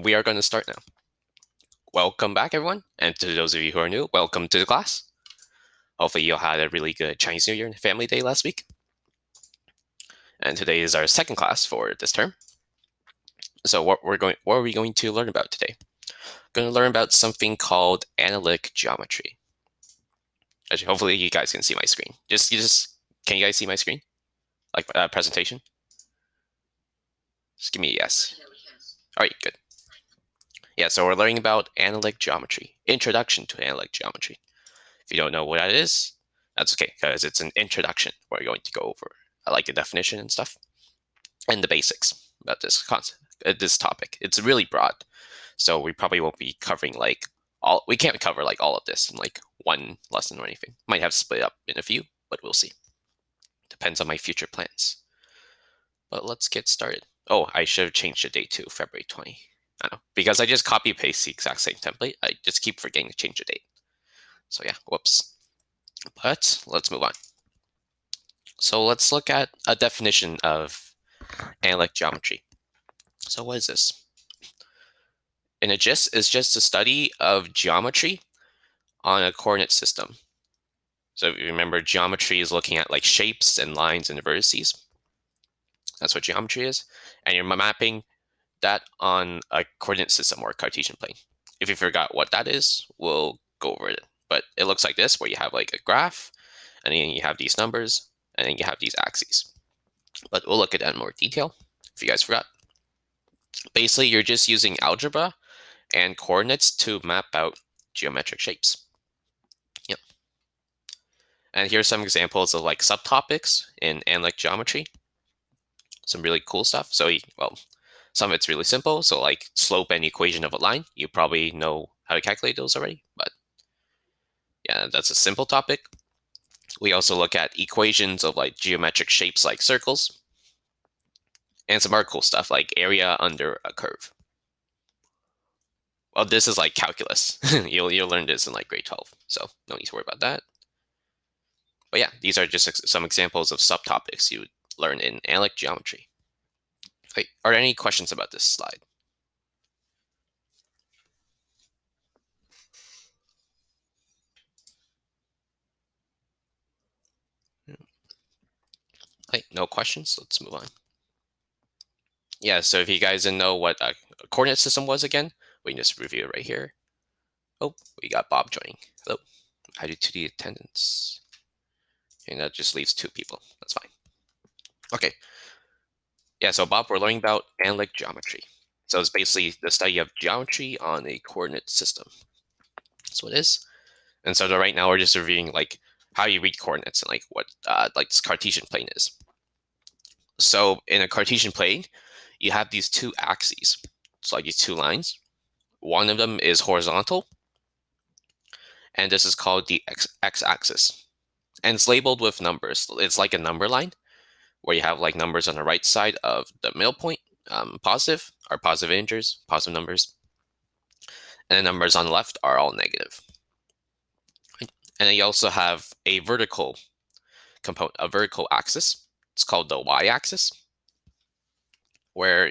we are going to start now. Welcome back, everyone. And to those of you who are new, welcome to the class. Hopefully you all had a really good Chinese New Year and Family Day last week. And today is our second class for this term. So what are we going to learn about today? We're going to learn about something called analytic geometry. Actually, hopefully you guys can see my screen. Can you guys see my screen? Like presentation? Just give me a yes. All right, good. Yeah, so we're learning about analytic geometry, introduction to analytic geometry. If you don't know what that is, that's okay, because it's an introduction. We're going to go over like the definition and stuff, and the basics about this concept, this topic. It's really broad, so we probably won't be covering like all. We can't cover like all of this in like one lesson or anything. Might have to split up in a few, but we'll see. Depends on my future plans. But let's get started. Oh, I should have changed the date to February 20. I know, because I just copy paste the exact same template. I just keep forgetting to change the date. So yeah, whoops. But let's move on. So let's look at a definition of analytic geometry. So what is this? In a gist, it's just a study of geometry on a coordinate system. So if you remember, geometry is looking at like shapes and lines and vertices. That's what geometry is. And you're mapping that on a coordinate system or a Cartesian plane. If you forgot what that is, we'll go over it. But it looks like this, where you have like a graph, and then you have these numbers, and then you have these axes. But we'll look at that in more detail if you guys forgot. Basically, you're just using algebra and coordinates to map out geometric shapes. Yep. And here's some examples of like subtopics in analytic geometry. Some really cool stuff. So, well, some of it's really simple. So like slope and equation of a line, you probably know how to calculate those already. But yeah, that's a simple topic. We also look at equations of like geometric shapes like circles, and some other cool stuff like area under a curve. Well, this is like calculus. you'll learn this in like grade 12, so no need to worry about that. But yeah, these are just some examples of subtopics you would learn in analytic geometry. Wait, are there any questions about this slide? Hey, no questions. Let's move on. Yeah, so if you guys didn't know what a coordinate system was again, we can just review it right here. Oh, we got Bob joining. Hello. I do 2D attendance. And that just leaves 2 people. That's fine. Okay. Yeah, so Bob, we're learning about analytic geometry. So it's basically the study of geometry on a coordinate system. That's what it is. And so right now we're just reviewing like how you read coordinates and like what like this Cartesian plane is. So in a Cartesian plane, you have these 2 axes. So like these 2 lines. One of them is horizontal, and this is called the x-axis. And it's labeled with numbers. It's like a number line where you have like numbers on the right side of the middle point, positive are positive integers, positive numbers, and the numbers on the left are all negative. And then you also have a vertical component, a vertical axis. It's called the y-axis, where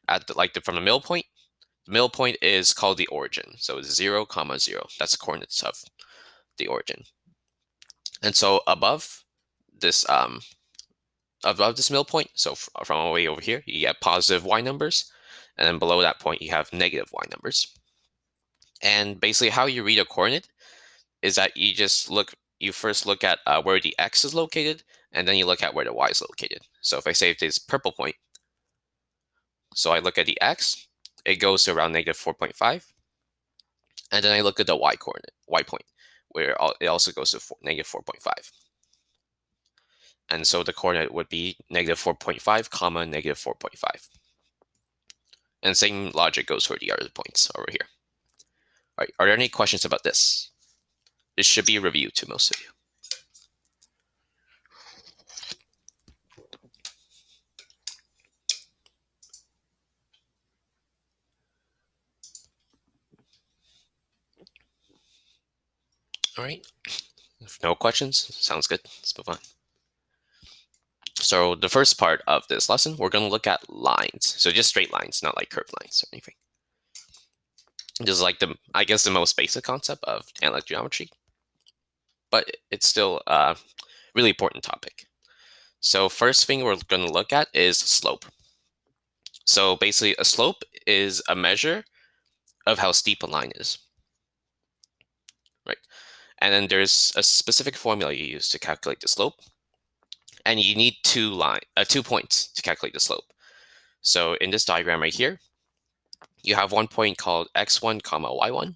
from the middle point is called the origin. So it's 0, 0. That's the coordinates of the origin. And so above this middle point, so from all the way over here, you get positive y numbers, and then below that point you have negative y numbers. And basically how you read a coordinate is that you first look at where the x is located, and then you look at where the y is located. So if I say this purple point, so I look at the x, it goes to around negative 4.5, and then I look at the y point, where it also goes to negative 4.5. And so the coordinate would be negative 4.5, comma, negative 4.5. And same logic goes for the other points over here. All right, are there any questions about this? This should be a review to most of you. All right, if no questions, sounds good. Let's move on. So the first part of this lesson, we're going to look at lines. So just straight lines, not like curved lines or anything. This is like I guess, the most basic concept of analytic geometry, but it's still a really important topic. So first thing we're going to look at is slope. So basically, a slope is a measure of how steep a line is, right? And then there's a specific formula you use to calculate the slope, and you need 2 points to calculate the slope. So in this diagram right here, you have one point called x1 comma y1.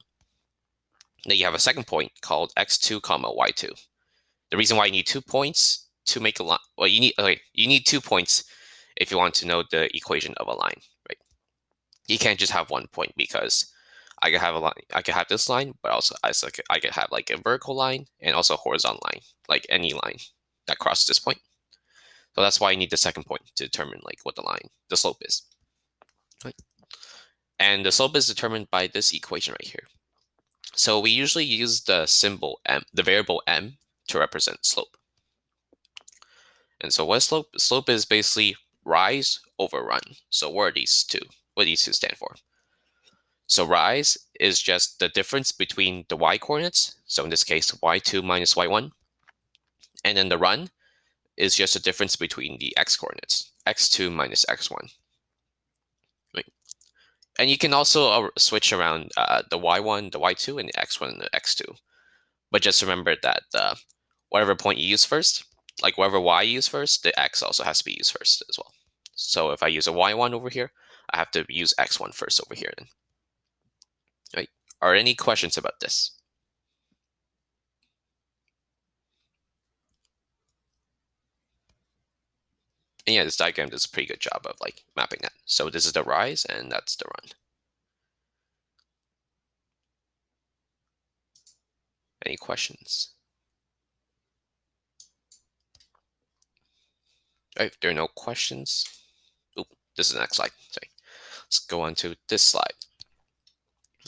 Then you have a second point called x2 comma y2. The reason why you need 2 points to make a line, well, you need 2 points if you want to know the equation of a line, right? You can't just have 1 point, because I could have a line, I could have this line, but also I could have like a vertical line and also a horizontal line, like any line that crosses this point. So that's why you need the second point to determine like what the slope is. Right? And the slope is determined by this equation right here. So we usually use the symbol m, the variable m, to represent slope. And so what is slope? Slope is basically rise over run. So what are these two? What do these two stand for? So rise is just the difference between the y coordinates. So in this case, y2 minus y1. And then the run is just the difference between the x coordinates, x2 minus x1. Right? And you can also switch around the y1, the y2, and the x1 and the x2. But just remember that whatever point you use first, like whatever y you use first, the x also has to be used first as well. So if I use a y1 over here, I have to use x1 first over here then. Right? Are there any questions about this? And yeah, this diagram does a pretty good job of like mapping that. So this is the rise and that's the run. Any questions? All right, if there are no questions. Oop, this is the next slide. Sorry. Let's go on to this slide.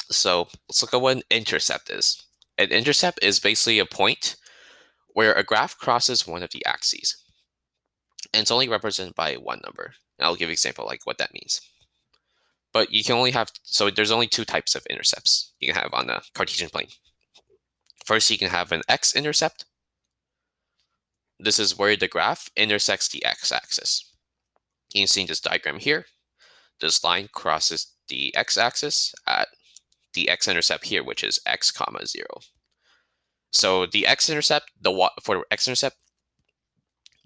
So let's look at what an intercept is. An intercept is basically a point where a graph crosses one of the axes. And it's only represented by one number. And I'll give you an example like what that means. But you can only have, so there's only two types of intercepts you can have on the Cartesian plane. First, you can have an x-intercept. This is where the graph intersects the x-axis. You can see in this diagram here, this line crosses the x-axis at the x-intercept here, which is x comma 0. So the x-intercept, for x-intercept,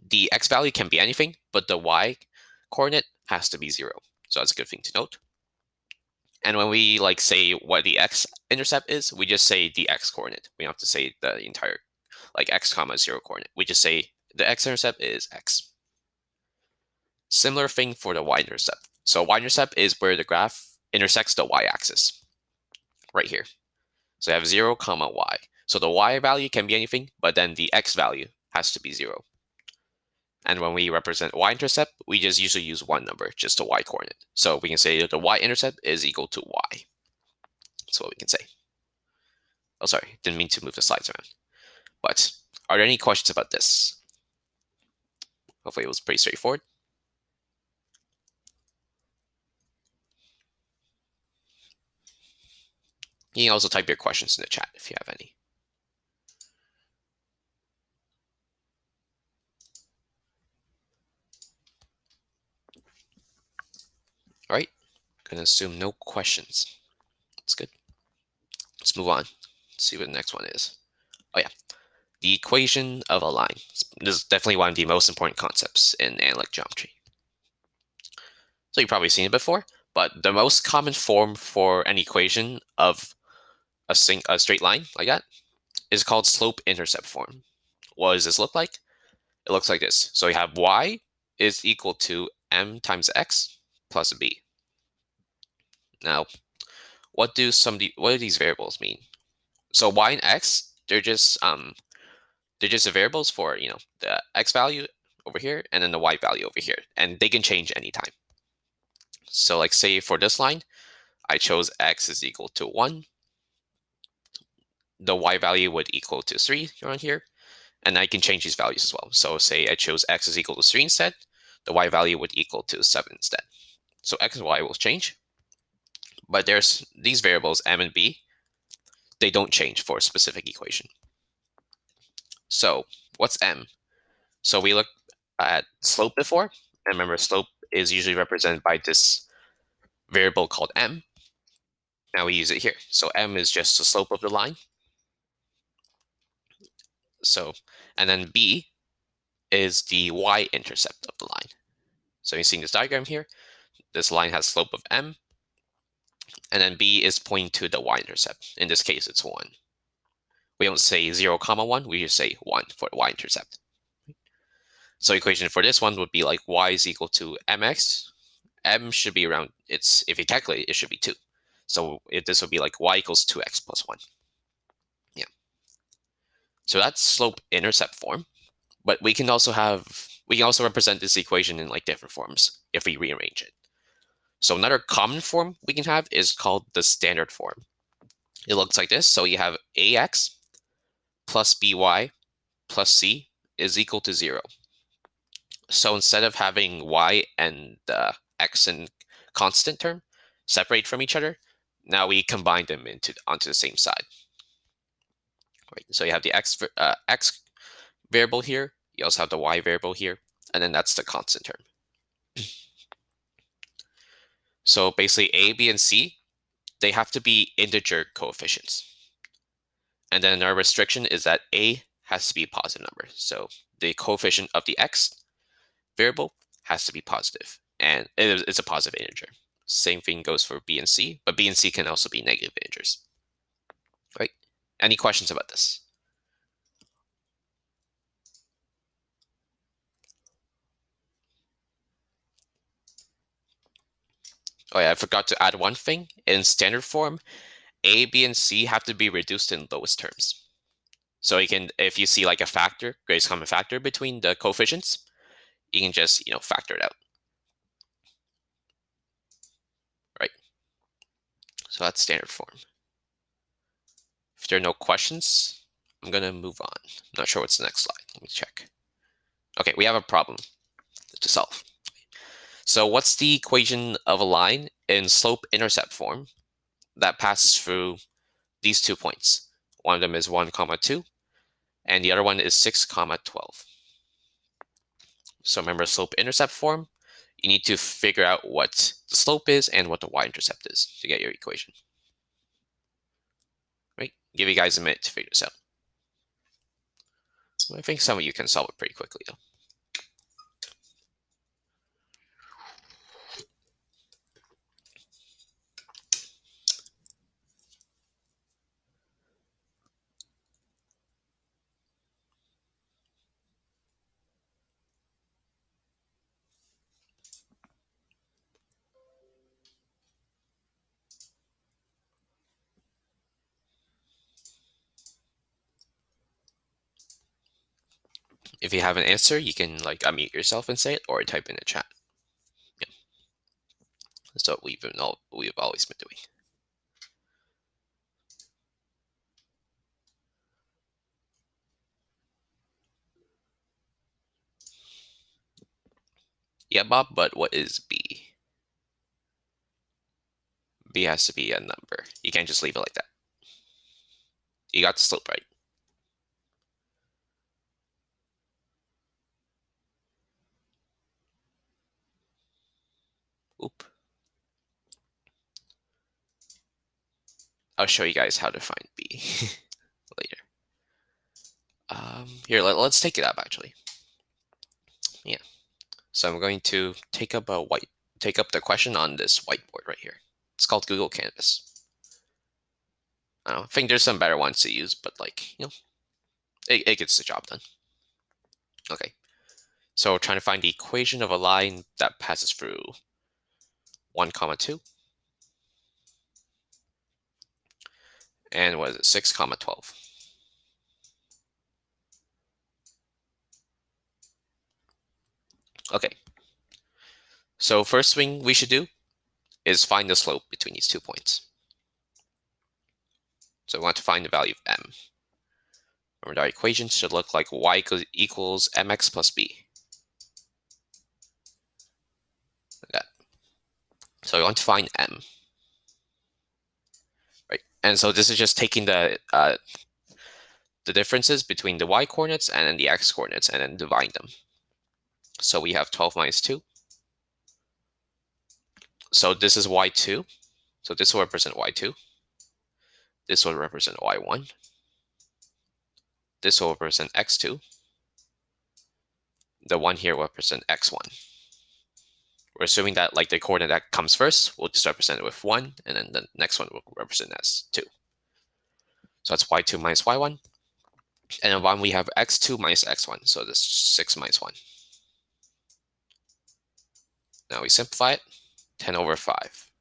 the x value can be anything, but the y coordinate has to be 0. So that's a good thing to note. And when we like say what the x-intercept is, we just say the x coordinate. We don't have to say the entire like x comma 0 coordinate. We just say the x-intercept is x. Similar thing for the y-intercept. So y-intercept is where the graph intersects the y-axis, right here. So you have 0 comma y. So the y value can be anything, but then the x value has to be 0. And when we represent y-intercept, we just usually use one number, just the y coordinate. So we can say that the y-intercept is equal to y. That's what we can say. Oh, sorry, didn't mean to move the slides around. But are there any questions about this? Hopefully it was pretty straightforward. You can also type your questions in the chat if you have any. All right, gonna assume no questions. That's good. Let's move on. Let's see what the next one is. Oh yeah, the equation of a line. This is definitely one of the most important concepts in analytic geometry. So you've probably seen it before, but the most common form for an equation of a straight line like that is called slope-intercept form. What does this look like? It looks like this. So we have y is equal to m times x plus b. Now, what do these variables mean? So y and x, they're just the variables for the x value over here and then the y value over here, and they can change anytime. So like say for this line, I chose x is equal to 1. The y value would equal to 3 around here, and I can change these values as well. So say I chose x is equal to 3 instead, the y value would equal to 7 instead. So x and y will change, but there's these variables m and b, they don't change for a specific equation. So what's m? So we looked at slope before, and remember slope is usually represented by this variable called m. Now we use it here. So m is just the slope of the line. So, and then b is the y-intercept of the line. So you see this diagram here, this line has slope of m, and then b is pointing to the y-intercept. In this case, it's 1. We don't say 0, 1, we just say 1 for the y-intercept. So equation for this one would be like y is equal to mx. M should be around, if you calculate it should be 2. So this would be like y equals 2x plus 1. Yeah. So that's slope-intercept form. But we can also represent this equation in like different forms if we rearrange it. So another common form we can have is called the standard form. It looks like this. So you have ax plus by plus c is equal to 0. So instead of having y and x in constant term separate from each other, now we combine them onto the same side. Right. So you have the x variable here. You also have the y variable here, and then that's the constant term. So basically, a, b, and c, they have to be integer coefficients. And then our restriction is that a has to be a positive number. So the coefficient of the x variable has to be positive, and it's a positive integer. Same thing goes for b and c, but b and c can also be negative integers. Right? Any questions about this? Oh yeah, I forgot to add one thing. In standard form, a, b, and c have to be reduced in lowest terms. So you can, if you see like a factor, greatest common factor between the coefficients, you can just factor it out. Right? So that's standard form. If there are no questions, I'm gonna move on. Not sure what's the next slide. Let me check. Okay, we have a problem to solve. So what's the equation of a line in slope-intercept form that passes through these 2 points? One of them is 1, 2, and the other one is 6, 12. So remember slope-intercept form, you need to figure out what the slope is and what the y-intercept is to get your equation. Right? Give you guys a minute to figure this out. I think some of you can solve it pretty quickly though. If you have an answer, you can like unmute yourself and say it, or type in the chat. Yeah. That's what we've always been doing. Yeah, Bob, but what is B? B has to be a number. You can't just leave it like that. You got the slope right. Oop. I'll show you guys how to find B later. Here, let's take it up actually. Yeah. So I'm going to take up the question on this whiteboard right here. It's called Google Canvas. I think there's some better ones to use, but like, it gets the job done. Okay. So we're trying to find the equation of a line that passes through 1, 2, and what is it, 6, 12. Okay. So first thing we should do is find the slope between these 2 points. So we want to find the value of m. Remember, our equation should look like y equals mx plus b. Like that. So we want to find m. And so this is just taking the differences between the y coordinates and then the x coordinates and then dividing them. So we have 12 minus 2. So this is y2. So this will represent y2. This will represent y1. This will represent x2. The one here will represent x1. We're assuming that like the coordinate that comes first, we'll just represent it with 1, and then the next one will represent as 2. So that's y2 minus y1. And then 1, we have x2 minus x1. So this 6 minus 1. Now we simplify it. 10 over 5.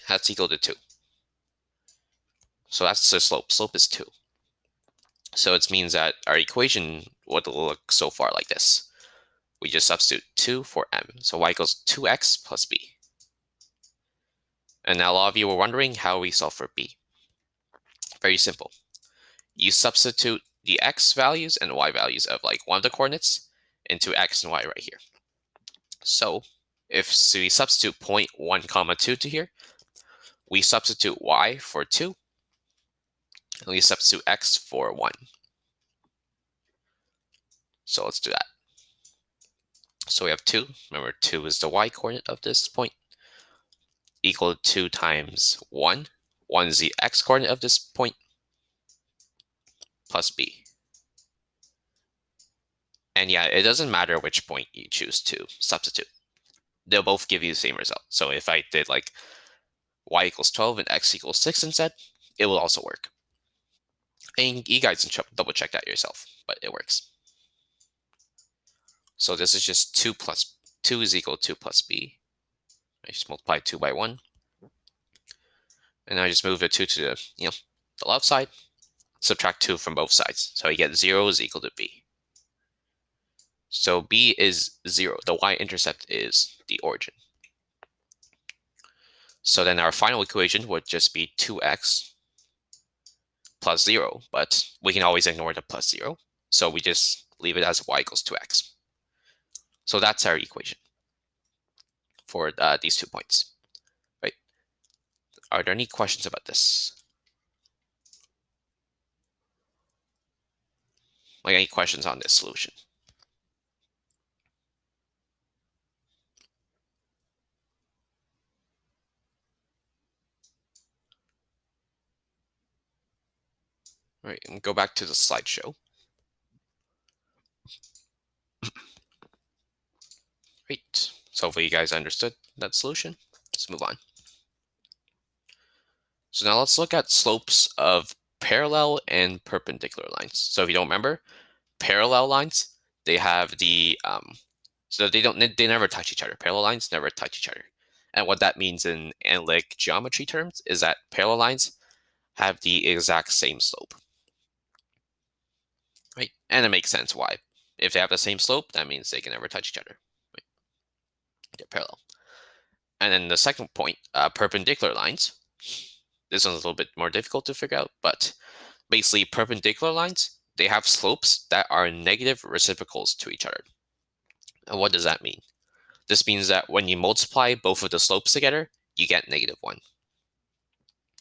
That's equal to 2. So that's the slope. Slope is 2. So it means that our equation would look so far like this. We just substitute 2 for m. So y equals 2x plus b. And now a lot of you were wondering how we solve for b. Very simple. You substitute the x values and y values of like one of the coordinates into x and y right here. So if we substitute 0.1 comma 2 to here, we substitute y for 2, and we substitute x for 1. So let's do that. So we have 2. Remember, 2 is the y coordinate of this point, equal to 2 times 1. 1 is the x coordinate of this point, plus b. And yeah, it doesn't matter which point you choose to substitute. They'll both give you the same result. So if I did like y equals 12 and x equals 6 instead, it will also work. And you guys can double check that yourself, but it works. So this is just 2 plus 2 is equal to 2 plus b. I just multiply 2 by 1. And I just move the 2 to the left side. Subtract 2 from both sides. So you get 0 is equal to b. So b is 0. The y-intercept is the origin. So then our final equation would just be 2x plus 0. But we can always ignore the plus 0. So we just leave it as y equals 2x. So that's our equation for these 2 points. Right? Are there any questions about this? Like any questions on this solution? All right, and go back to the slideshow. Great. So hopefully you guys understood that solution. Let's move on. So now let's look at slopes of parallel and perpendicular lines. So if you don't remember, parallel lines, they have the so they never touch each other. Parallel lines never touch each other. And what that means in analytic geometry terms is that parallel lines have the exact same slope. Right? And it makes sense why. If they have the same slope, that means they can never touch each other. Right? They're parallel. And then the second point, perpendicular lines. This one's a little bit more difficult to figure out, but basically perpendicular lines, they have slopes that are negative reciprocals to each other. And what does that mean? This means that when you multiply both of the slopes together, you get -1.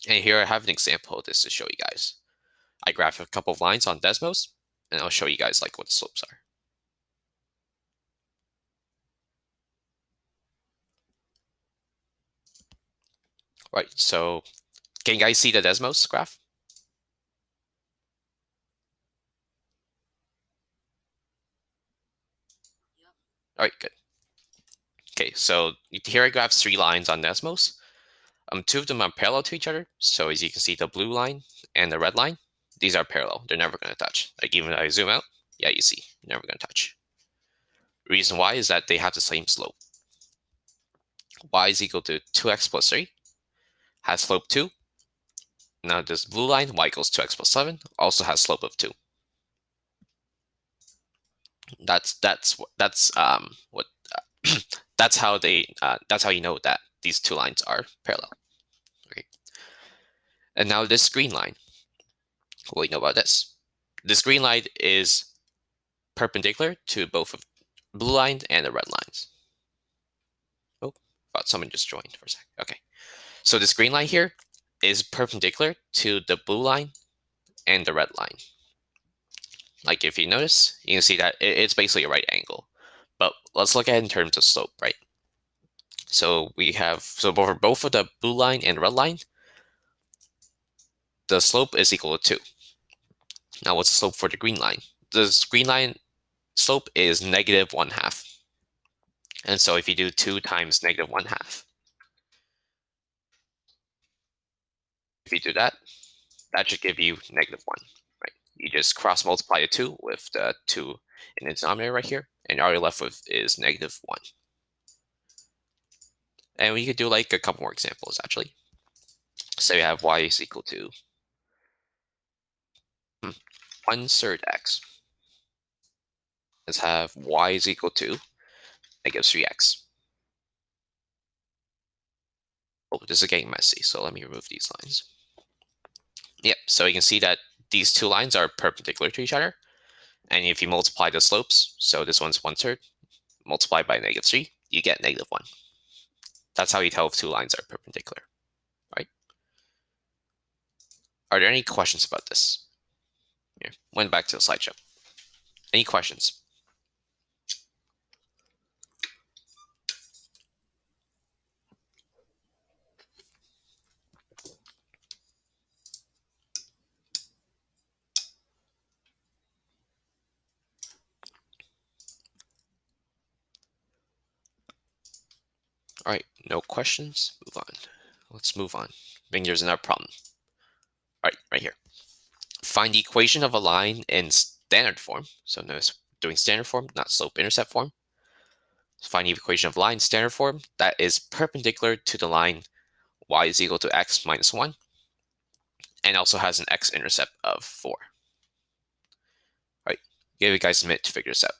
And here I have an example of this to show you guys. I graph a couple of lines on Desmos, and I'll show you guys like what the slopes are. Right, so can you guys see the Desmos graph? All right, good. Okay, so here I graph 3 lines on Desmos. 2 of them are parallel to each other. So as you can see, the blue line and the red line, these are parallel. They're never going to touch. Like even if I zoom out, yeah, you see, never going to touch. The reason why is that they have the same slope. Y is equal to 2x plus 3, has slope 2. Now this blue line, y equals 2x plus 7, also has slope of 2. That's what that's how you know that these 2 lines are parallel. Okay. And now this green line, what do you know about this? This green line is perpendicular to both of blue line and the red lines. Oh, thought someone just joined for a sec. Okay. So this green line here, is perpendicular to the blue line and the red line. Like if you notice, you can see that it's basically a right angle. But let's look at it in terms of slope, right? So we have, so for both of the blue line and red line, the slope is equal to 2. Now what's the slope for the green line? The green line slope is negative 1/2. And so if you do 2 times negative 1/2, if you do that, that should give you negative 1, right? You just cross multiply the 2 with the 2 in the denominator right here, and all you're left with is negative 1. And we could do like a couple more examples actually. So you have y is equal to 1/3 x. Let's have y is equal to negative 3x. Oh, this is getting messy, so let me remove these lines. Yep, so you can see that these two lines are perpendicular to each other. And if you multiply the slopes, so this one's 1/3, multiplied by negative 3, you get negative 1. That's how you tell if two lines are perpendicular, right? Are there any questions about this? Here, went back to the slideshow. Any questions? All right, no questions. Move on. Let's move on. I think there's another problem. All right, right here. Find the equation of a line in standard form. So notice doing standard form, not slope-intercept form. Find the equation of line standard form that is perpendicular to the line y is equal to x minus 1 and also has an x-intercept of 4. All right, give you guys a minute to figure this out.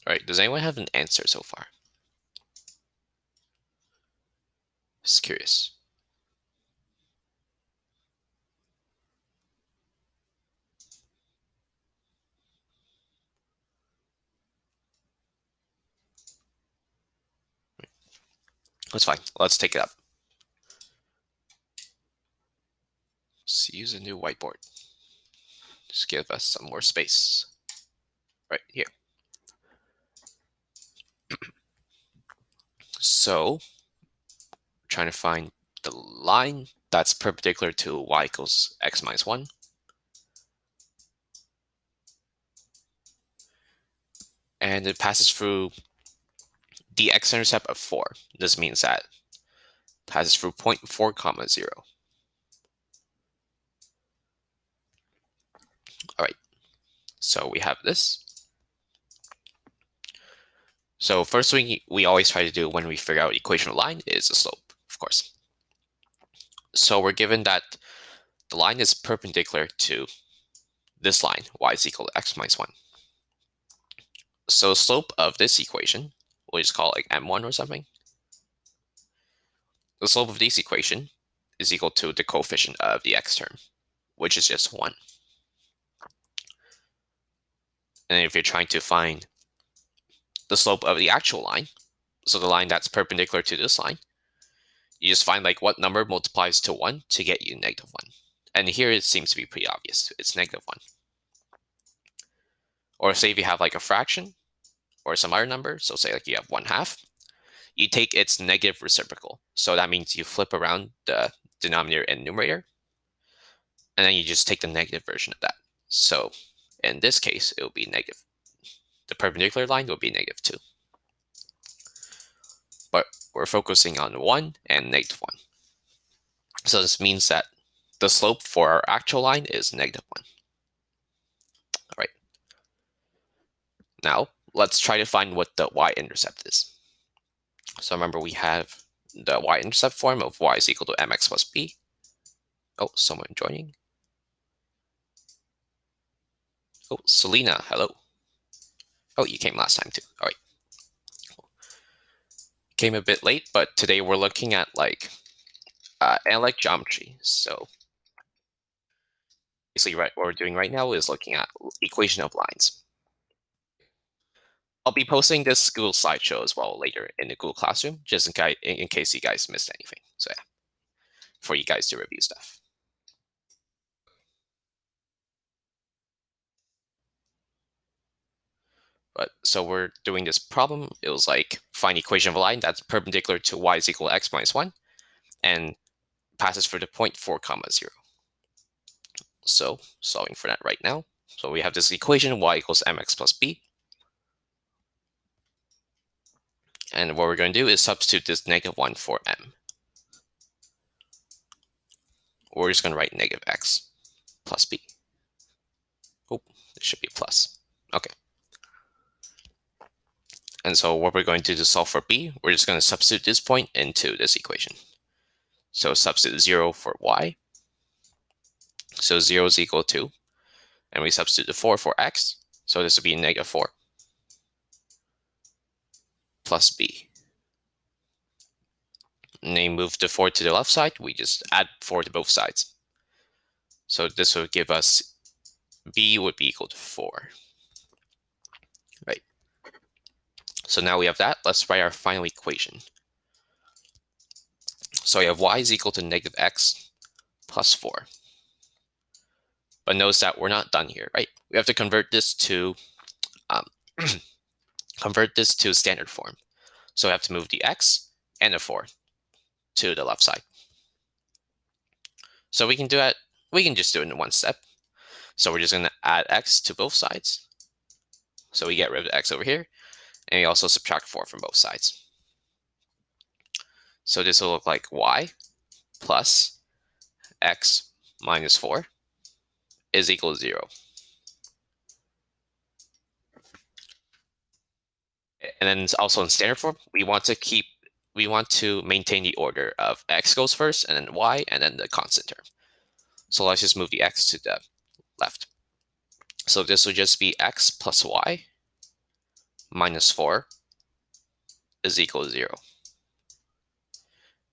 All right, does anyone have an answer so far? Just curious. That's fine. Let's take it up. Let's use a new whiteboard. Just give us some more space. Right here. So, trying to find the line that's perpendicular to y equals x minus 1. And it passes through the x-intercept of 4. This means that it passes through 0.4 comma 0. All right, so we have this. So first thing we always try to do when we figure out equation of line is the slope, of course. So we're given that the line is perpendicular to this line, y is equal to x minus 1. So slope of this equation, we'll just call it like m1 or something. The slope of this equation is equal to the coefficient of the x term, which is just 1. And if you're trying to find the slope of the actual line, so the line that's perpendicular to this line, you just find like what number multiplies to 1 to get you -1. And here it seems to be pretty obvious. It's -1. Or say if you have like a fraction or some other number, so say like you have 1/2, you take its negative reciprocal. So that means you flip around the denominator and numerator, and then you just take the negative version of that. So in this case, it will be negative. The perpendicular line will be -2. But we're focusing on 1 and -1. So this means that the slope for our actual line is -1. All right. Now, let's try to find what the y-intercept is. So remember, we have the y-intercept form of y is equal to mx plus b. Oh, someone joining. Oh, Selena, hello. Oh, you came last time too. All right. Came a bit late, but today we're looking at like analytic geometry. So basically, what we're doing right now is looking at equation of lines. I'll be posting this Google slideshow as well later in the Google Classroom, just in case you guys missed anything. So yeah, for you guys to review stuff. But so we're doing this problem. It was like find equation of a line that's perpendicular to y is equal to x minus 1 and passes for the point 4 comma 0. So solving for that right now. So we have this equation y equals mx plus b. And what we're going to do is substitute this -1 for m. We're just going to write -x plus b. Oh, it should be a plus. Okay. And so what we're going to do to solve for b, we're just going to substitute this point into this equation. So substitute 0 for y. So 0 is equal to, and we substitute the 4 for x. So this would be -4 plus b. And then move the 4 to the left side, we just add 4 to both sides. So this would give us b would be equal to 4. Right. So now we have that. Let's write our final equation. So we have y is equal to -x plus 4. But notice that we're not done here, right? We have to convert this to standard form. So we have to move the x and the 4 to the left side. So we can do that. We can just do it in one step. So we're just going to add x to both sides. So we get rid of the x over here, and we also subtract 4 from both sides. So this will look like y plus x minus 4 is equal to 0. And then also in standard form, we want to maintain the order of x goes first, and then y, and then the constant term. So let's just move the x to the left. So this will just be x plus y minus 4 is equal to 0.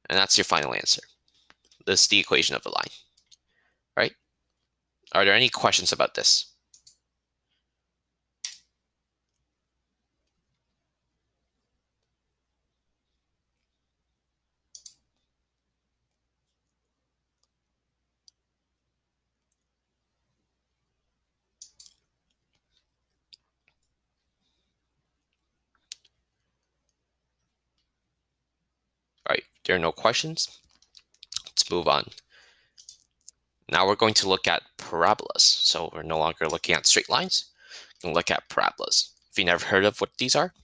And that's your final answer. This is the equation of the line, right? Are there any questions about this? All right, there are no questions. Let's move on. Now we're going to look at parabolas. So we're no longer looking at straight lines. We're going to look at parabolas. If you never heard of what these are,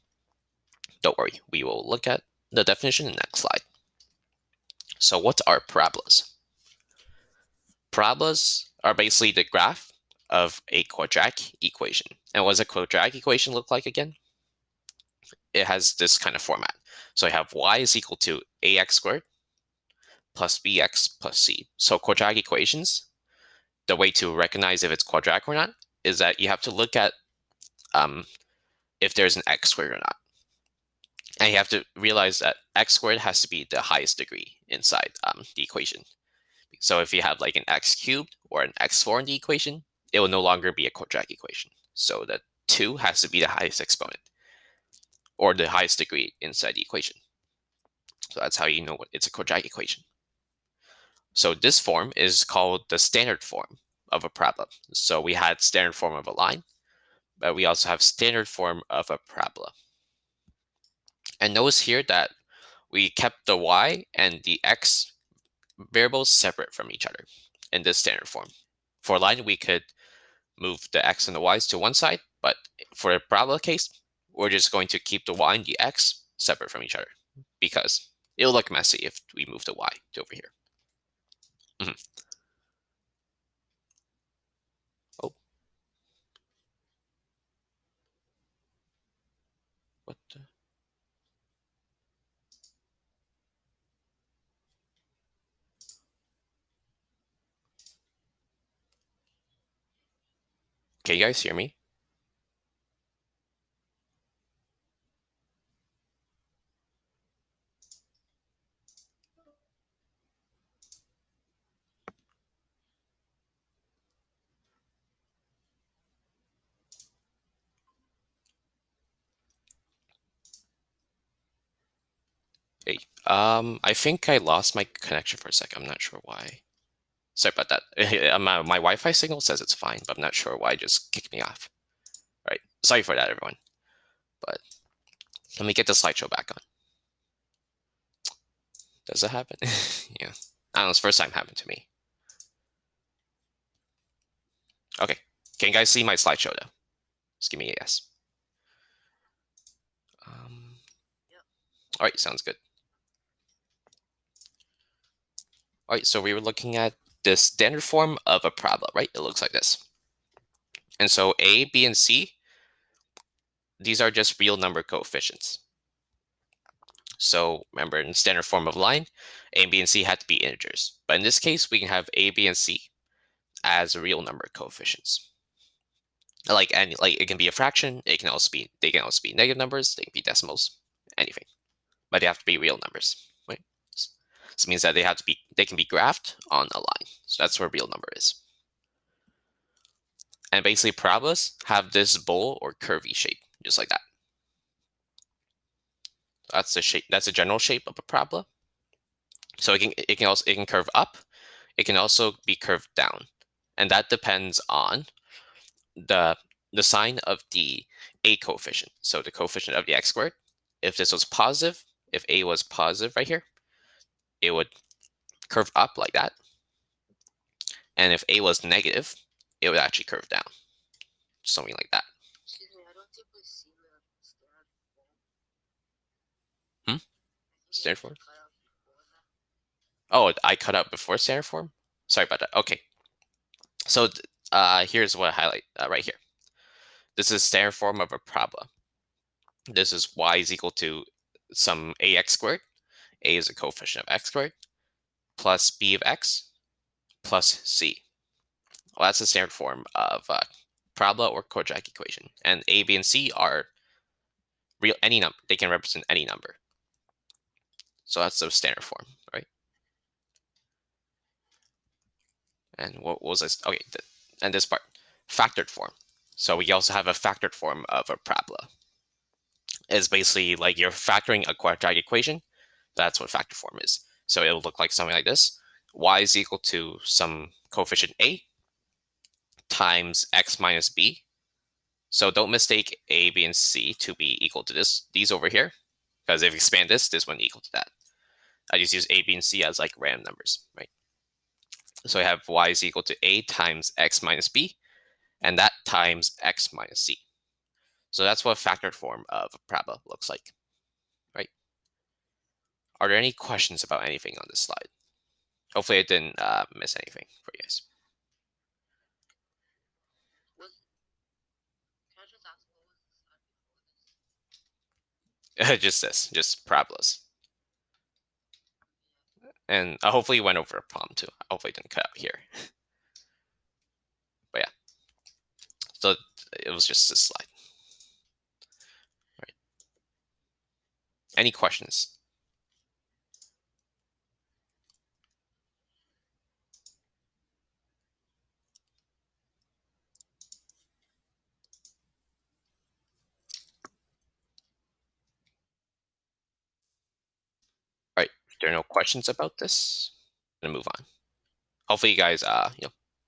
don't worry. We will look at the definition in the next slide. So what are parabolas? Parabolas are basically the graph of a quadratic equation. And what does a quadratic equation look like again? It has this kind of format. So I have y is equal to ax squared plus bx plus c. So quadratic equations, the way to recognize if it's quadratic or not is that you have to look at if there's an x squared or not. And you have to realize that x squared has to be the highest degree inside the equation. So if you have like an x cubed or an x4 in the equation, it will no longer be a quadratic equation. So the 2 has to be the highest exponent. or the highest degree inside the equation. So that's how you know it's a quadratic equation. So this form is called the standard form of a parabola. So we had standard form of a line, but we also have standard form of a parabola. And notice here that we kept the y and the x variables separate from each other in this standard form. For a line, we could move the x and the y's to one side, but for a parabola case, we're just going to keep the y and the x separate from each other because it'll look messy if we move the y to over here. Mhm. Oh, what the? Can you guys hear me? Hey, I think I lost my connection for a second. I'm not sure why. Sorry about that. My Wi-Fi signal says it's fine, but I'm not sure why it just kicked me off. All right, sorry for that, everyone. But let me get the slideshow back on. Does it happen? Yeah. I don't know, it's the first time it happened to me. Okay. Can you guys see my slideshow though? Just give me a yes. Um, all right, sounds good. All right, so we were looking at the standard form of a parabola, right? It looks like this. And so A, B, and C, these are just real number coefficients. So remember, in the standard form of line, A, B, and C had to be integers. But in this case, we can have A, B, and C as real number coefficients. Like it can be a fraction. They can also be negative numbers. They can be decimals, anything. But they have to be real numbers, right? So this means that they can be graphed on a line. So that's what a real number is. And basically, parabolas have this bowl or curvy shape, just like that. That's the shape. That's the general shape of a parabola. So it can curve up. It can also be curved down, and that depends on the the sign of the a coefficient. So the coefficient of the x squared. If this was positive, if a was positive right here, it would curve up like that. And if a was negative, it would actually curve down, something like that. Hmm? Standard form? Oh, I cut out before standard form? Sorry about that. Okay. So here's what I highlight right here. This is standard form of a parabola. This is y is equal to some ax squared. A is a coefficient of x squared plus b of x plus c. Well, that's the standard form of parabola or quadratic equation. And a, b, and c are real any number. They can represent any number. So that's the standard form, right? And what was this? Okay, and this part, factored form. So we also have a factored form of a parabola. It's basically like you're factoring a quadratic equation. That's what factor form is. So it'll look like something like this. Y is equal to some coefficient a times x minus b. So don't mistake a, b, and c to be equal to these over here. Because if you expand this one equal to that. I just use a, b, and c as like random numbers, right? So I have y is equal to a times x minus b, and that times x minus c. So that's what a factored form of a parabola looks like, right? Are there any questions about anything on this slide? Hopefully I didn't miss anything for you guys. Just parabolas. And hopefully you went over a problem too. Hopefully it didn't cut out here. But yeah, so it was just this slide. Right. Any questions? there are no questions about this, I'm gonna move on. Hopefully you guys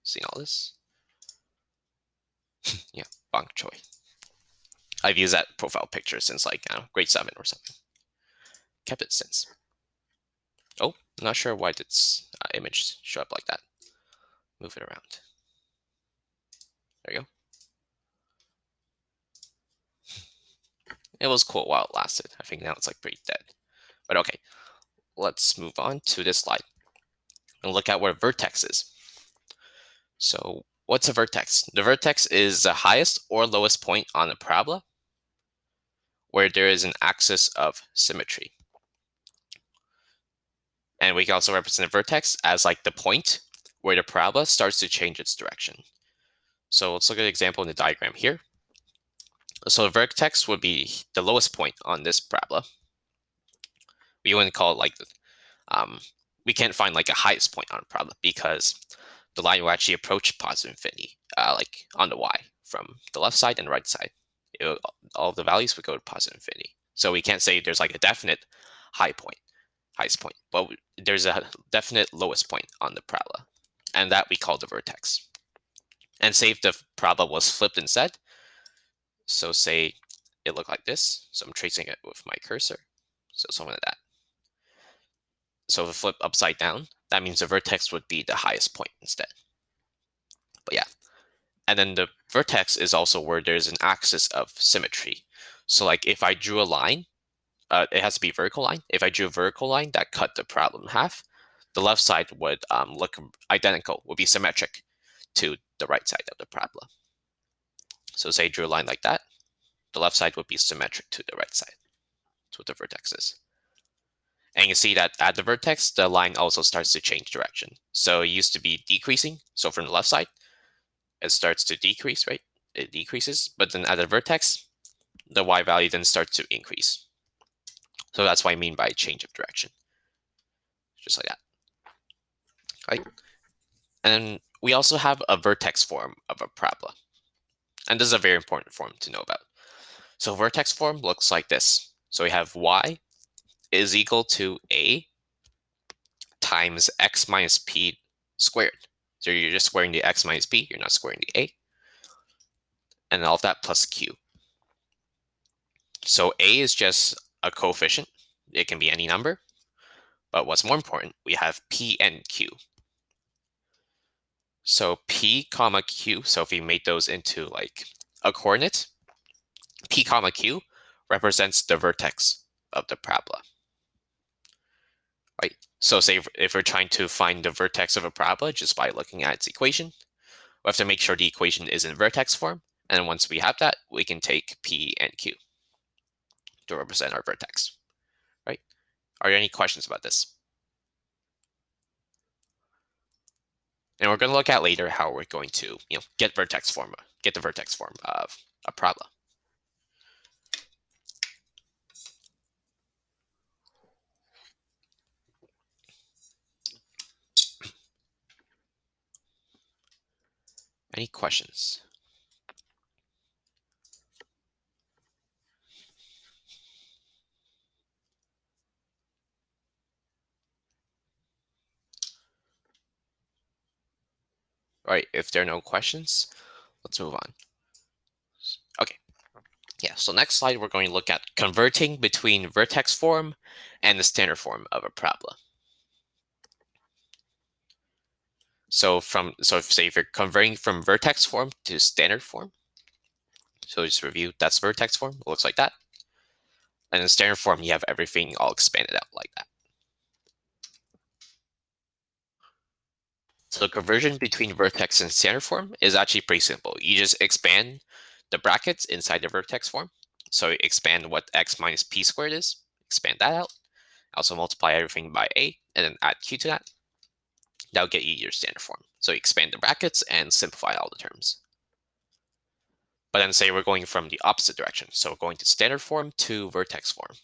seen all this. Yeah, bok choy. I've used that profile picture since like grade 7 or something. Kept it since. Oh, I'm not sure why this image show up like that. Move it around. There you go. It was cool while it lasted. I think now it's like pretty dead. But okay, let's move on to this slide and look at what a vertex is. So what's a vertex? The vertex is the highest or lowest point on a parabola where there is an axis of symmetry. And we can also represent a vertex as like the point where the parabola starts to change its direction. So let's look at an example in the diagram here. So the vertex would be the lowest point on this parabola. We wouldn't call it like we can't find like a highest point on a parabola because the line will actually approach positive infinity, like on the y from the left side and the right side. All of the values would go to positive infinity. So we can't say there's like a definite highest point, but there's a definite lowest point on the parabola, and that we call the vertex. And say if the parabola was flipped instead, so say it looked like this. So I'm tracing it with my cursor. So something like that. So if it flip upside down, that means the vertex would be the highest point instead. But yeah. And then the vertex is also where there's an axis of symmetry. So like if I drew a line, it has to be a vertical line. If I drew a vertical line that cut the parabola in half, the left side would look identical, would be symmetric to the right side of the parabola. So say I drew a line like that, the left side would be symmetric to the right side. That's what the vertex is. And you see that at the vertex, the line also starts to change direction. So it used to be decreasing. So from the left side, it starts to decrease, right? It decreases. But then at the vertex, the y value then starts to increase. So that's what I mean by change of direction. Just like that. Right? And we also have a vertex form of a parabola. And this is a very important form to know about. So vertex form looks like this. So we have y is equal to a times x minus p squared. So you're just squaring the x minus p, you're not squaring the a. And all of that plus q. So a is just a coefficient. It can be any number. But what's more important, we have p and q. So p comma q, so if we made those into like a coordinate, p comma q represents the vertex of the parabola. Right? So say if we're trying to find the vertex of a parabola just by looking at its equation, we have to make sure the equation is in vertex form. And once we have that, we can take p and q to represent our vertex. Right? Are there any questions about this? And we're going to look at later how we're going to get the vertex form of a parabola. Any questions? All right, if there are no questions, let's move on. Okay, yeah, so next slide, we're going to look at converting between vertex form and the standard form of a parabola. So if you're converting from vertex form to standard form, so just review, that's vertex form, it looks like that. And in standard form, you have everything all expanded out like that. So the conversion between vertex and standard form is actually pretty simple. You just expand the brackets inside the vertex form. So you expand what x minus p squared is, expand that out. Also multiply everything by a, and then add q to that. That'll get you your standard form. So you expand the brackets and simplify all the terms. But then say we're going from the opposite direction. So we're going to standard form to vertex form.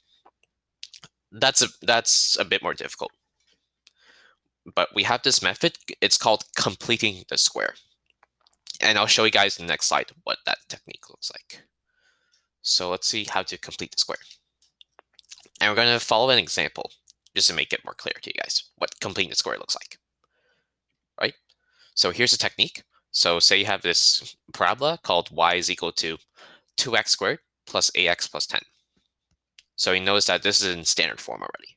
That's a bit more difficult. But we have this method. It's called completing the square. And I'll show you guys in the next slide what that technique looks like. So let's see how to complete the square. And we're going to follow an example. just to make it more clear to you guys what completing the square looks like, right? So here's a technique. So say you have this parabola called y is equal to 2x squared plus ax plus 10. So you notice that this is in standard form already,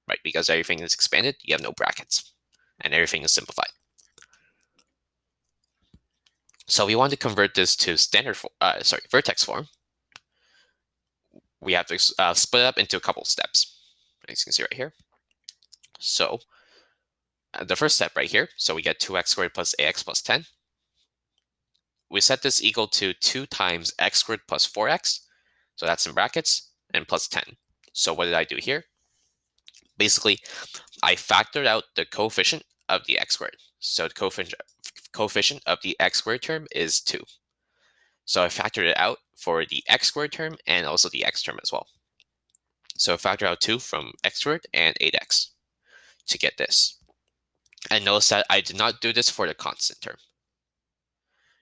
right? Because everything is expanded, you have no brackets, and everything is simplified. So we want to convert this to vertex form. We have to split it up into a couple steps, as you can see right here. So the first step right here, so we get 2x squared plus ax plus 10. We set this equal to 2 times x squared plus 4x, so that's in brackets, and plus 10. So what did I do here? Basically, I factored out the coefficient of the x squared. So the coefficient of the x squared term is 2. So I factored it out for the x squared term and also the x term as well. So I factor out 2 from x squared and 8x to get this. And notice that I did not do this for the constant term.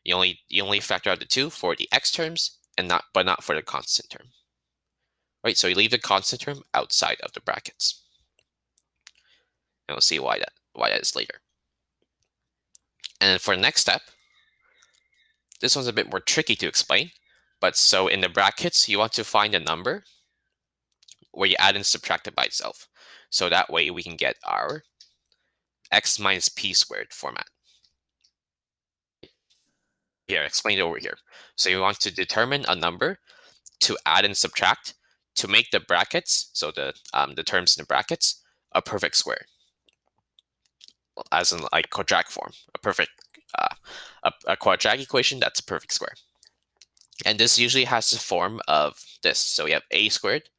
You only factor out the 2 for the x terms and not for the constant term. Right? So you leave the constant term outside of the brackets. And we'll see why that is later. And for the next step, this one's a bit more tricky to explain. But so in the brackets, you want to find a number where you add and subtract it by itself. So that way we can get our x minus p squared format. Here, explain it over here. So you want to determine a number to add and subtract to make the brackets, so the terms in the brackets, a perfect square, as in like quadratic form, a perfect a quadratic equation that's a perfect square. And this usually has the form of this. So we have a squared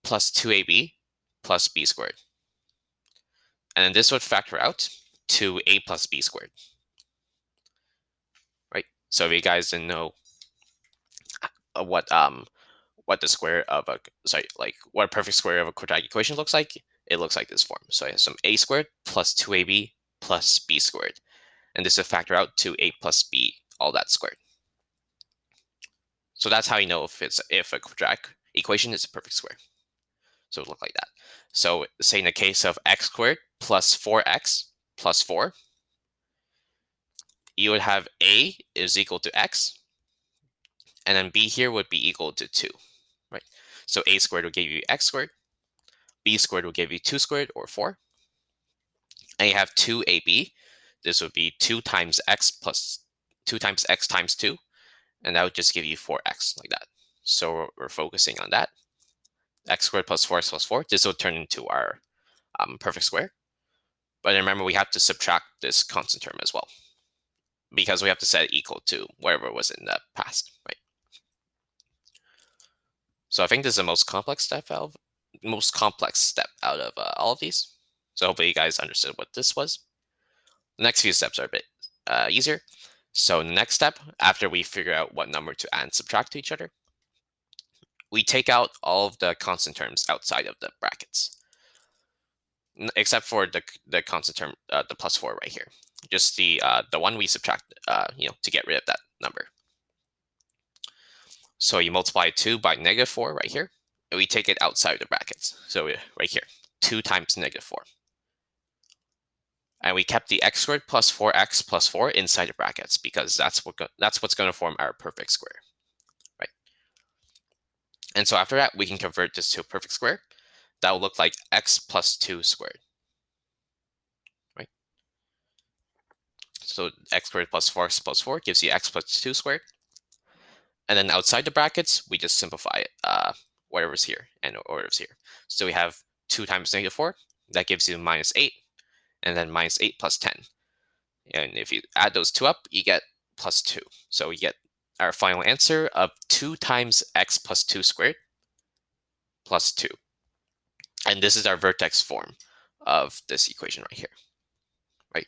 plus 2ab plus b squared. And then this would factor out to a plus b squared. Right? So if you guys didn't know what the square of what a perfect square of a quadratic equation looks like, it looks like this form. So I have some a squared plus 2ab plus b squared. And this will factor out to a plus b, all that squared. So that's how you know if a quadratic equation is a perfect square. So it would look like that. So say in the case of x squared plus 4x plus 4, you would have a is equal to x, and then b here would be equal to 2, right? So a squared will give you x squared, b squared will give you 2 squared, or 4. And you have 2ab. This would be 2 times x plus 2 times x times 2, and that would just give you 4x, like that. So we're focusing on that. X squared plus 4x plus 4. This will turn into our perfect square. But remember, we have to subtract this constant term as well, because we have to set it equal to whatever was in the past, right? So I think this is the most complex step out of all of these. So hopefully you guys understood what this was. The next few steps are a bit easier. So next step, after we figure out what number to add and subtract to each other, we take out all of the constant terms outside of the brackets, except for the constant term, the plus 4 right here. Just the one we subtract, to get rid of that number. So you multiply 2 by -4 right here, and we take it outside of the brackets. So right here, 2 times -4. And we kept the x squared plus 4x plus 4 inside the brackets, because that's what's going to form our perfect square, right? And so after that, we can convert this to a perfect square. That will look like x plus 2 squared, right? So x squared plus 4x plus 4 gives you x plus 2 squared. And then outside the brackets, we just simplify it, whatever's here and whatever's here. So we have 2 times -4. That gives you -8. And then -8 plus 10. And if you add those two up, you get plus 2. So we get our final answer of 2 times x plus 2 squared plus 2. And this is our vertex form of this equation right here, right?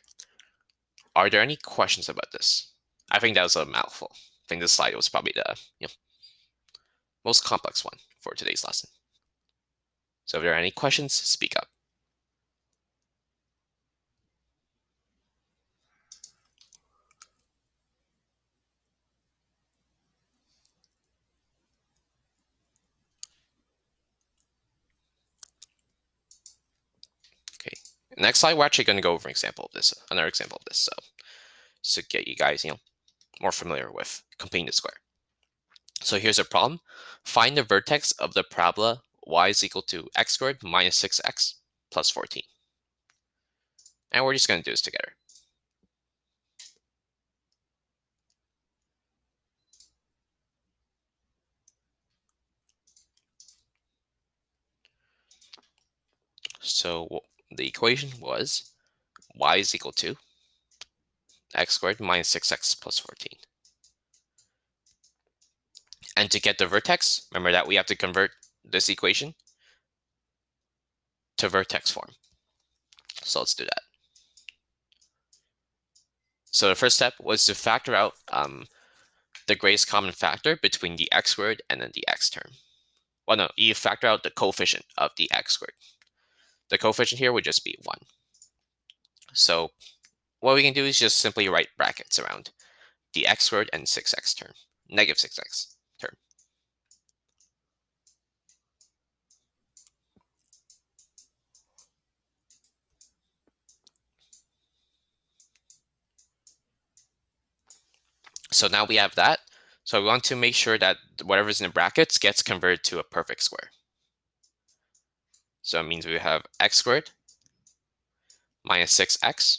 Are there any questions about this? I think that was a mouthful. I think this slide was probably the most complex one for today's lesson. So if there are any questions, speak up. Next slide, we're actually going to go over an example of this, another example of this, so to get you guys, more familiar with completing the square. So here's a problem. Find the vertex of the parabola y is equal to x squared minus 6x plus 14. And we're just going to do this together. So the equation was y is equal to x squared minus 6x plus 14. And to get the vertex, remember that we have to convert this equation to vertex form. So let's do that. So the first step was to factor out the greatest common factor between the x squared and then the x term. Well, no, you factor out the coefficient of the x squared. The coefficient here would just be 1. So what we can do is just simply write brackets around the x squared and 6x term, negative 6x term. So now we have that. So we want to make sure that whatever's in the brackets gets converted to a perfect square. So it means we have x squared minus 6x.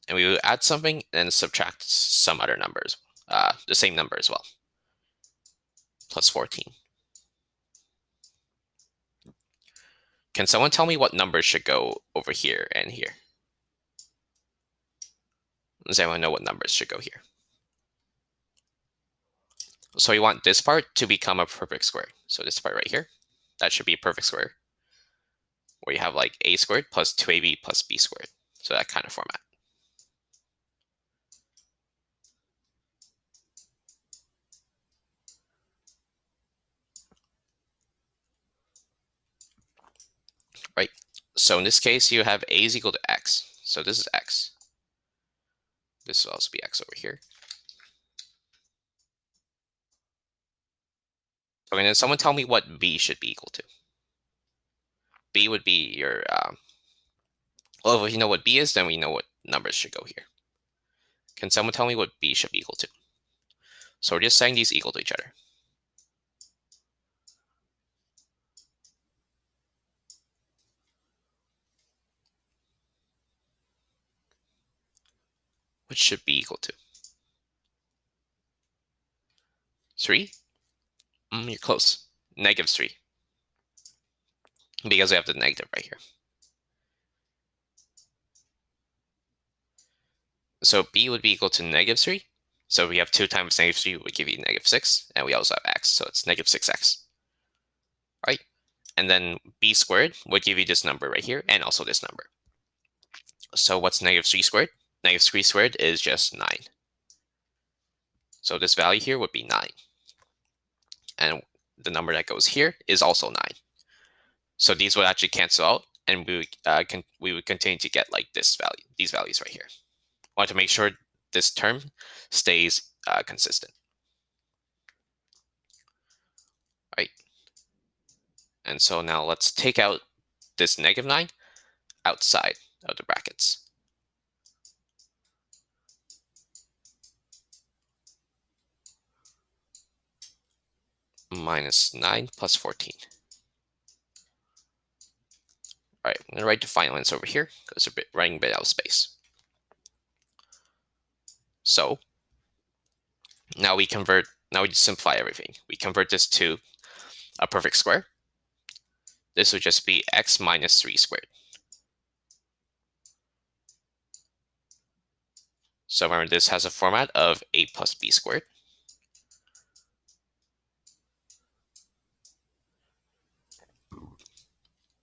And we will add something and subtract some other numbers, the same number as well, plus 14. Can someone tell me what numbers should go over here and here? Does anyone know what numbers should go here? So we want this part to become a perfect square. So this part right here, that should be a perfect square, where you have like a squared plus 2ab plus b squared. So that kind of format. Right? So in this case, you have a is equal to x. So this is x. This will also be x over here. Okay, then someone tell me what b should be equal to. B would be your, well, if you know what b is, then we know what numbers should go here. Can someone tell me what b should be equal to? So we're just saying these equal to each other. Which should be equal to 3? You're close. Negative 3. Because we have the negative right here. So b would be equal to negative 3. So we have 2 times negative 3 would give you negative 6. And we also have x, so it's negative 6x. Right? And then b squared would give you this number right here, and also this number. So what's negative 3 squared? Negative 3 squared is just 9. So this value here would be 9. And the number that goes here is also 9. So these would actually cancel out, and we would continue to get like this value, these values right here. I want to make sure this term stays consistent. Right? And so now let's take out this negative 9 outside of the brackets. Minus 9 plus 14. All right, I'm going to write the final answer over here because we're running a bit out of space. So now we just simplify everything. We convert this to a perfect square. This would just be x minus 3 squared. So remember, this has a format of a plus b squared.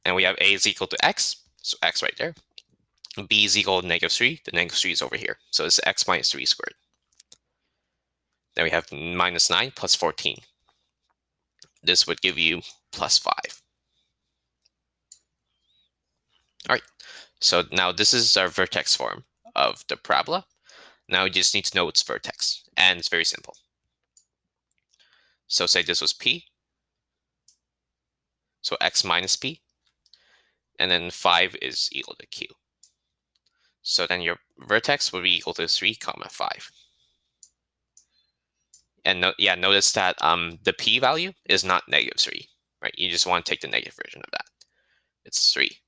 And we have a is equal to x, so x right there. B is equal to negative 3. The negative 3 is over here. So it's x minus 3 squared. Then we have minus 9 plus 14. This would give you plus 5. All right, so now this is our vertex form of the parabola. Now we just need to know its vertex, and it's very simple. So say this was p, so x minus p. and then 5 is equal to q. So then your vertex would be equal to 3 comma 5. And notice that the p-value is not -3, right? You just want to take the negative version of that. It's 3.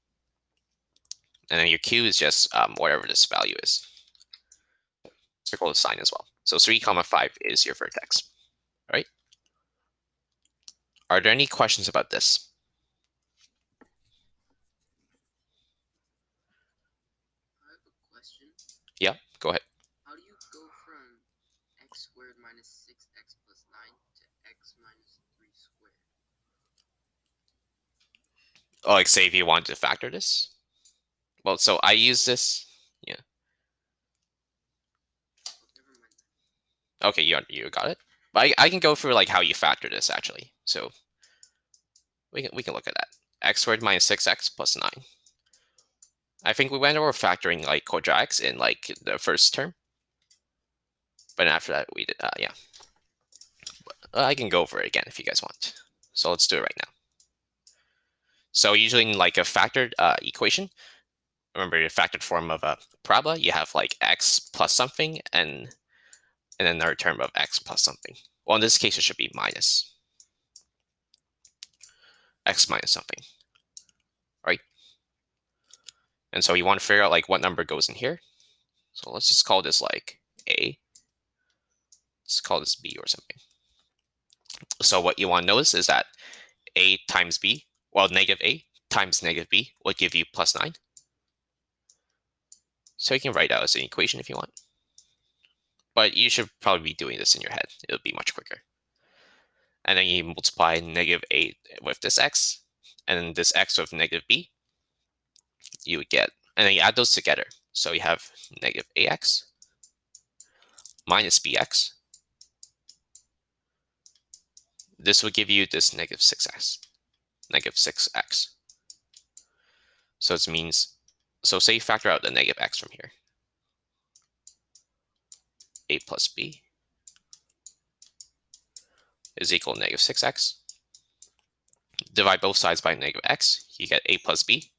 And then your q is just whatever this value is. Circle the sign as well. So 3 comma 5 is your vertex, right? Are there any questions about this? I have a question. Yeah, go ahead. How do you go from x squared minus 6x plus 9 to x minus 3 squared? Oh, like say if you wanted to factor this? Well, so I use this. Yeah. Oh, never mind that. Okay, you got it. But I can go through like how you factor this actually. So we can look at that. X squared minus 6x plus 9. I think we went over factoring like quadratics in like the first term. But after that we did yeah. I can go over it again if you guys want. So let's do it right now. So usually in like a factored equation, remember the factored form of a parabola, you have like x plus something and then another term of x plus something. Well, in this case, it should be minus x minus something, right? And so you want to figure out like what number goes in here. So let's just call this like a. Let's call this b or something. So what you want to notice is that a times b, well, negative a times negative b would give you plus 9. So you can write out as an equation if you want. But you should probably be doing this in your head. It'll be much quicker. And then you multiply negative a with this x, and then this x with negative b, you would get, and then you add those together. So you have negative ax minus bx. This would give you this negative 6x. Negative 6x. So it means, so say you factor out the negative x from here. A plus b is equal to negative 6x. Divide both sides by negative x. You get a plus b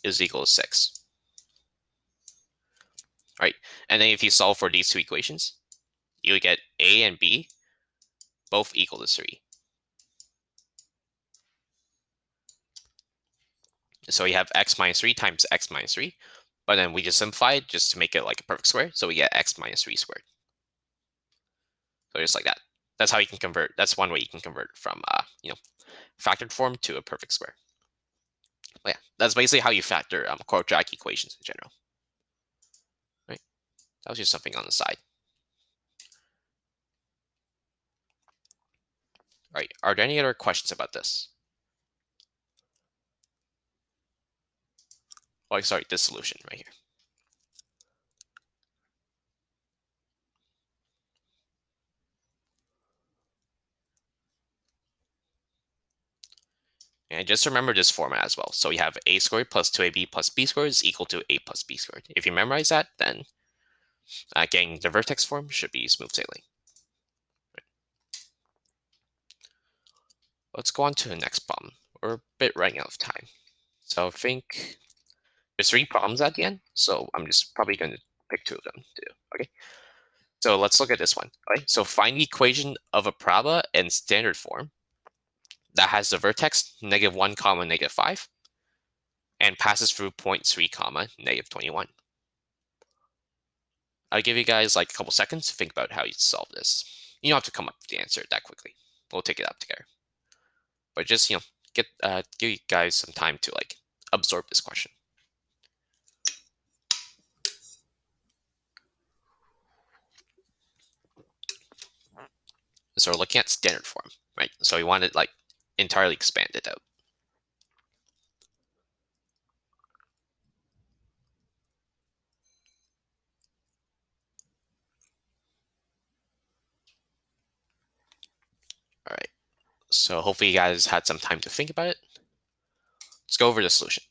is equal to 6. Right? And then if you solve for these two equations, you would get a and b both equal to 3. So you have x minus 3 times x minus 3. But then we just simplify it just to make it like a perfect square. So we get x minus 3 squared. So just like that. That's how you can convert. That's one way you can convert from, factored form to a perfect square. But yeah, that's basically how you factor quadratic equations in general. Right? That was just something on the side. All right. Are there any other questions about this? Oh, sorry, this solution right here. And just remember this format as well. So we have a squared plus 2ab plus b squared is equal to a plus b squared. If you memorize that, then getting the vertex form should be smooth sailing. Right. Let's go on to the next problem. We're a bit running out of time. So I think there's 3 problems at the end. So I'm just probably going to pick 2 of them to do. Okay. So let's look at this one. Okay. So find the equation of a parabola in standard form that has the vertex -1 comma -5 and passes through point 3 comma -21. I'll give you guys like a couple seconds to think about how you solve this. You don't have to come up with the answer that quickly. We'll take it up together. But just give you guys some time to like absorb this question. So we're looking at standard form, right? So we want it like entirely expanded out. All right. So hopefully you guys had some time to think about it. Let's go over the solution.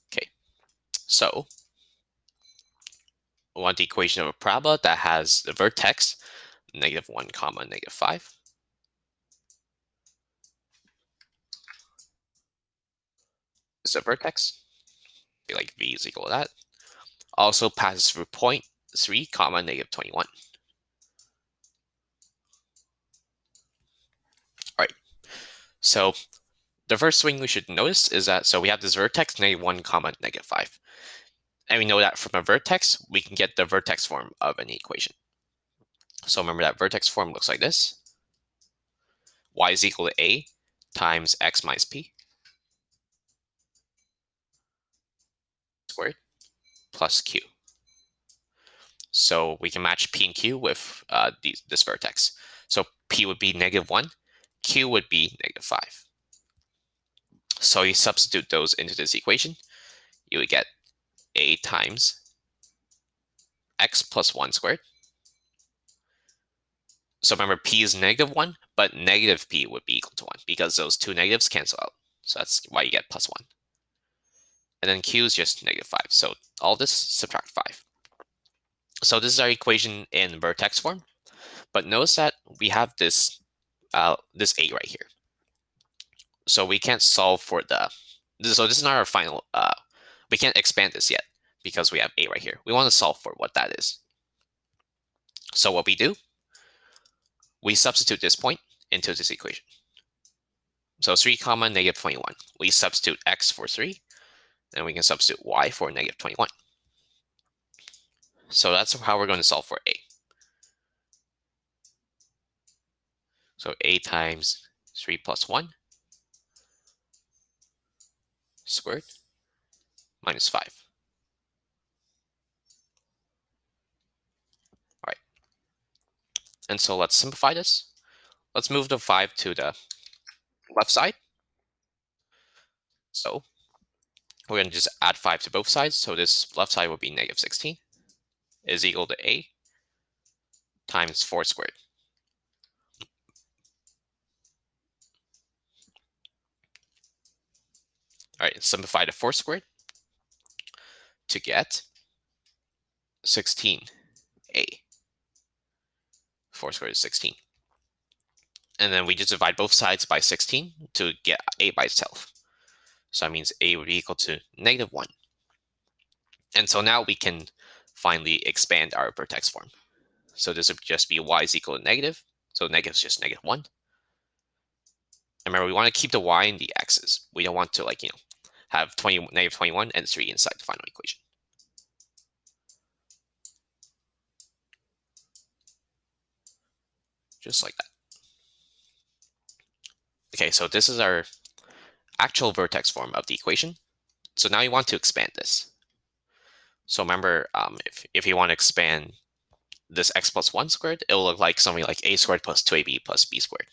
Okay. So want the equation of a parabola that has the vertex -1 comma -5. Is the vertex, be like v is equal to that. Also passes through point 3 comma -21. All right. So the first thing we should notice is that so we have this vertex -1 comma -5. And we know that from a vertex, we can get the vertex form of any equation. So remember that vertex form looks like this. Y is equal to a times x minus p squared plus q. So we can match p and q with this vertex. So p would be -1, q would be -5. So you substitute those into this equation, you would get a times x plus 1 squared. So remember, p is -1, but negative p would be equal to 1 because those two negatives cancel out. So that's why you get plus 1. And then q is just -5. So all this subtract 5. So this is our equation in vertex form. But notice that we have this this a right here. So we can't solve for so this is not our final, we can't expand this yet because we have a right here. We want to solve for what that is. So what we do, we substitute this point into this equation. So 3 comma -21. We substitute x for 3, and we can substitute y for -21. So that's how we're going to solve for a. So a times 3 plus 1 squared minus 5. All right. And so let's simplify this. Let's move the 5 to the left side. So we're going to just add 5 to both sides. So this left side will be -16 is equal to a times 4 squared. All right, simplify the 4 squared to get 16a. 4 squared is 16. And then we just divide both sides by 16 to get a by itself. So that means a would be equal to -1. And so now we can finally expand our vertex form. So this would just be y is equal to negative. So negative is just -1. And remember, we want to keep the y and the x's. We don't want to, like, have -21 and 3 inside the final equation. Just like that. Okay, so this is our actual vertex form of the equation. So now you want to expand this. So remember, if you want to expand this x plus 1 squared, it will look like something like a squared plus 2ab plus b squared.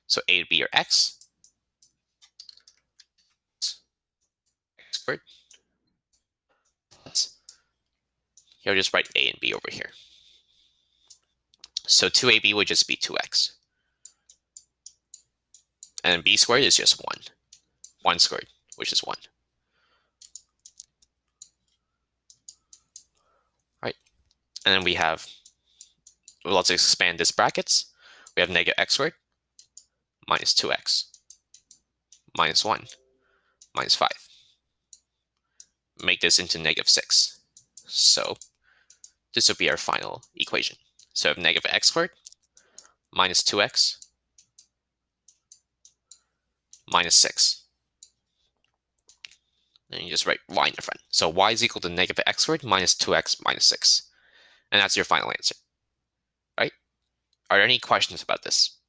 So a would be your x squared plus, you'll just write a and b over here. So 2ab would just be 2x. And b squared is just 1. 1 squared, which is 1. Right? And then we have, well, let's expand this brackets. We have -x squared minus 2x minus 1 minus 5. Make this into -6. So this would be our final equation. So we have -x squared minus 2x minus 6. And you just write y in the front. So y is equal to -x squared minus 2x minus 6. And that's your final answer. Right? Are there any questions about this?